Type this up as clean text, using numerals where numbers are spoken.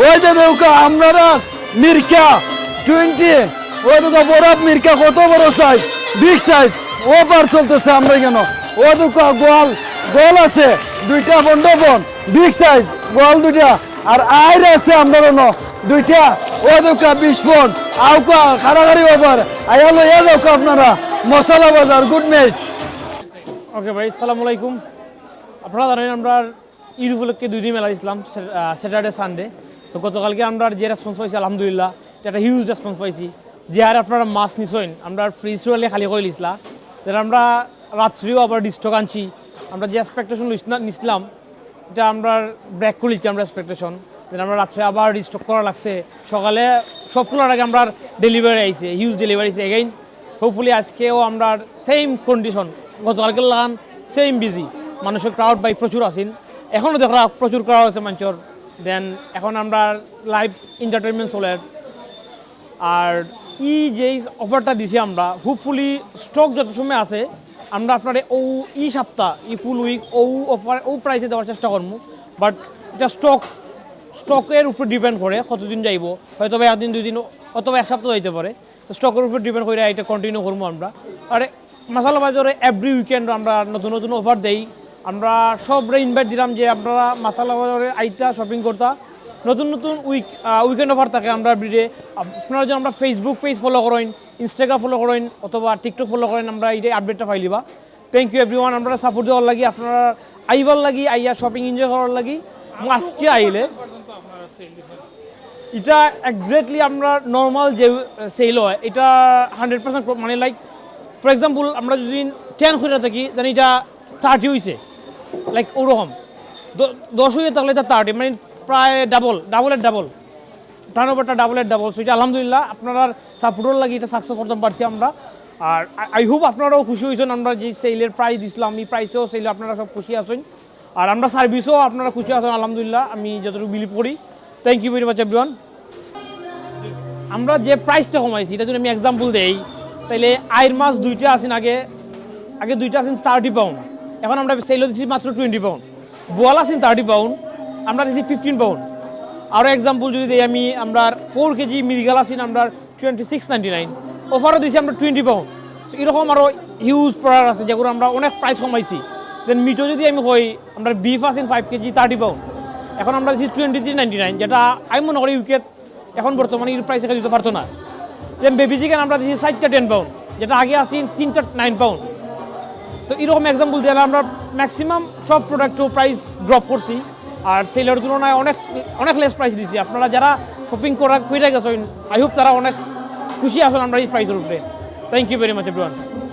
ওই যে নৌকা আপনারা মির্কা 20, ওই দুটো বরফ মির্কা কত বড় সাইজ, বিগ সাইজ, ও পার চলতেছে আমরা কেন। ও দুটো গোল আছে 2টা বন্ডবন বিগ সাইজ গোল 2টা, আর আইর আছে আমরা 2টা, ও দুটো 20 ফোন আউকা খাড়াখাড়ি ওভার আয়ালো এ নৌকা আপনারা মশলা বাজার গুড মেস। ওকে ভাই, আসসালামু আলাইকুম। আপনারা জানেন আমরা ঈদ উপলক্ষে 2 দিন মেলা দিয়েছিলাম, স্যাটারডে সানডে। তো গতকালকে আমরা যে রেসপন্স পাইছি আলহামদুলিল্লাহ, একটা হিউজ রেসপন্স পাইছি। যে আর আপনারা মাছ নিছেন আমরা ফ্রিজ রোলে খালি করে নিছিলাম, তাহলে আমরা রাত্রিও আবার ডিস্টক আনছি। আমরা যে এক্সপেকটেশন নিছিলাম এটা আমরা ব্রেক করে নিচ্ছি, আমরা এক্সপেকটেশন দেন আমরা রাত্রে আবার ডিস্টক করা লাগছে। সকালে সব খোলার আগে আমরা ডেলিভারি আইছে, হিউজ ডেলিভারি আইছে এগেইন। হোপফুলি আজকেও আমরা সেম কন্ডিশন, গতকালকে লাগান সেম বিজি, মানুষের ক্রাউড বাই প্রচুর আসেন, এখনও দেখা প্রচুর ক্রাউড আছে মানুষের। দেন এখন আমরা লাইভ এন্টারটেনমেন্ট চলে। আর যেই অফারটা দিছি আমরা হোপফুলি স্টক যত সময় আছে আমরা আপনার সপ্তাহ ফুল উইক অফার প্রাইসে দেওয়ার চেষ্টা করবো। বাট এটা স্টকের উপর ডিপেন্ড করে কতদিন যাইব, হয়তো বা 1 দিন 2 দিন অথবা 1 সপ্তাহ যাইতে পারে। তো স্টকের উপর ডিপেন্ড করে এটা কন্টিনিউ করবো আমরা। আর মশলা বাজারে এভরি উইকেন্ড আমরা নতুন নতুন অফার দেই। আমরা সবরে ইনভাইট দিলাম যে আপনারা মশলা বাজারে আইতা শপিং করতা, নতুন নতুন উইকেন্ড অফার থাকে আমরা এভরিডে। আপনারা যদি আমরা ফেসবুক পেজ ফলো করেন, ইনস্টাগ্রাম ফলো করেন অথবা টিকটক ফলো করেন, আমরা এই আপডেটটা পাইলিবা। Thank you everyone. আমরা সাপোর্ট দেওয়ার লাগি, আপনারা আইবার লাগি, আইয়া শপিং এনজয় করার লাগি। আজকে আইলে এটা এক্স্যাক্টলি আমরা নর্মাল যে সেল হয় এটা 100% মানে লাইক ফর এক্সাম্পল আমরা যদি 10 করে থাকি জানি এটা 30 হয়েছে, লাইক ওরকম 10 হয়ে থাকলে এটা 30, মানে প্রায় ডাবলের ডাবল টার্নওভারটা ডাবলের ডাবল। সো এটা আলহামদুলিল্লাহ আপনারা সাপোর্টের লাগি এটা সাকসেস করতে পারছি আমরা। আর আই হোপ আপনারাও খুশি হয়েছেন, আমরা যে সেলের প্রাইস দিছিলাম এই প্রাইসেও সেলে আপনারা সব খুশি আছেন। আর আমরা সার্ভিসও আপনারা খুশি আছেন আলহামদুলিল্লাহ, আমি যতটুকু বিলিভ করি। Thank you very much everyone. আমরা যে প্রাইসটা কমাইছি এটা যদি আমি এক্সাম্পল দেই, তাইলে আইর মাছ 2টা আছেন আগে 2টা আছেন 30 পাউন্ড, এখন আমরা সেল দিচ্ছি মাত্র 20 পাউন্ড। বোয়াল আছেন 30 পাউন্ড, আমরা দিচ্ছি 15 পাউন্ড। আরও এক্সাম্পল যদি দিই আমি, আমরা 4 কেজি মৃগেল আছেন আমরা 26.99, অফারও দিচ্ছি আমরা 20 পাউন্ড। এরকম আরও হিউজ প্রোডাক্ট আছে যেগুলো আমরা অনেক প্রাইস কমাইছি। দেন মিটও যদি আমি হই, আমরা বিফ আছেন 5 কেজি 30 পাউন্ড, এখন আমরা দিচ্ছি 23.99, যেটা আমি মনে করি ইউকে এখন বর্তমানে এর প্রাইস দিতে পারতো না। দেন বেবি চিকেন আমরা দিচ্ছি 4টা 10 পাউন্ড, যেটা আগে আছেন 3টা 9 পাউন্ড। তো এরকম এক্সাম্পল দিলে আমরা ম্যাক্সিমাম সব প্রোডাক্টও প্রাইস ড্রপ করছি, আর সেলের তুলনায় অনেক লেস প্রাইস দিচ্ছি। আপনারা যারা শপিং করে গেছেন আই হোপ তারা অনেক খুশি আছেন আমরা এই প্রাইসের উপরে। Thank you very much everyone.